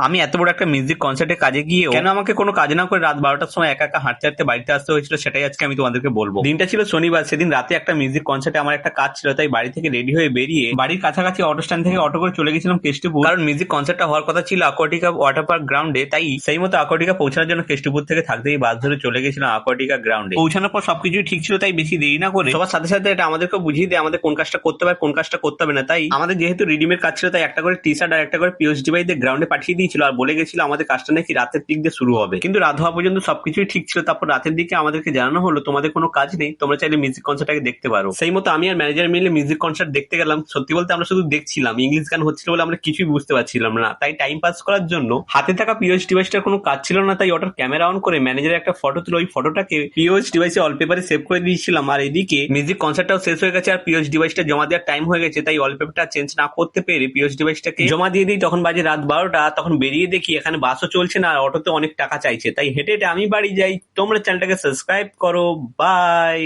আমি এত বড় একটা মিউজিক কনসার্টে কাজে গিয়েও কেন আমাকে কোনো কাজ না করে রাত 12টার সময় একা একা হাঁটতে হাঁটতে বাড়িতে আসতে হয়েছিল, সেটাই আজকে আমি তোমাদেরকে বলবো। দিনটা ছিল শনিবার, সেদিন রাতে একটা মিউজিক কনসার্টে আমার একটা কাজ ছিল, তাই বাড়ি থেকে রেডি হয়ে বেরিয়ে বাড়ির কাছাকাছি অটো স্ট্যান্ড থেকে অটো করে চলে গেছিলাম কেষ্টপুর। কারণ মিউজিক কনসার্টটা হওয়ার কথা ছিল aquatica ওয়াটার পার্ক গ্রাউন্ডে, তাই সেই মতো aquatica পৌঁছানোর জন্য কেষ্টপুর থেকে থাকতেই বাস ধরে চলে গেছিলাম aquatica গ্রাউন্ডে। পৌঁছানোর পর সবকিছুই ঠিক ছিল, তাই বেশি দেরি না করে সবার সাথে সাথে এটা আমাদেরকে বুঝিয়ে দেয় আমাদের কোন কাজটা করতে হবে আর কোন কাজটা করতে হবে না। তাই আমাদের যেহেতু রিডিমের কাজ ছিল, তাই একটা করে টি শার্ট আর একটা করে পিওএসডি বাইদের গ্রাউন্ডে পাঠিয়ে দিয়েছিল আর বলে গেছিল আমাদের কাজটা নাকি রাতের দিক দিয়ে শুরু হবে। কিন্তু রাত হওয়া পর্যন্ত সবকিছুই ঠিক ছিল। তারপর রাতের দিকে আমাদেরকে জানানো হলো তোমাদের কোনো কাজ নেই, তোমরা চাইলে মিউজিক কনসার্টটাকে দেখতে পারো। সেই মতো আমি আর ম্যানেজার মিলে মিউজিক কনসার্ট দেখতে গেলাম। সত্যি বলতে আমরা শুধু দেখছিলাম, ইংলিশ গান হচ্ছিল বলে আমরা কিছুই বুঝতে পারছিলাম না। তাই টাইম পাস করার জন্য হাতে থাকা পিওএস ডিভাইসটার কোনো কাজ ছিল না, তাই ওটার ক্যামেরা অন করে ম্যানেজারের একটা ফটো তুলে ওই ফটোটাকে পিওএস ডিভাইসে ওয়ালপেপারে সেভ করে দিয়েছিলাম। আর এদিকে মিউজিক কনসার্টটাও শেষ হয়ে গেছে আর পিওএস ডিভাইসটা জমা দেওয়ার টাইম হয়ে গেছে, তাই ওয়ালপেপারটা চেঞ্জ না করতে পেরে পিওএস ডিভাইসটাকে জমা দিয়ে দিই। তখন বাজে রাত 12টা। তখন বেরিয়ে দেখি এখানে বাসও চলছে না আর অটোতে অনেক টাকা চাইছে, তাই হেঁটে হেঁটে আমি বাড়ি যাই। তোমরা চ্যানেলটাকে সাবস্ক্রাইব করো। বাই।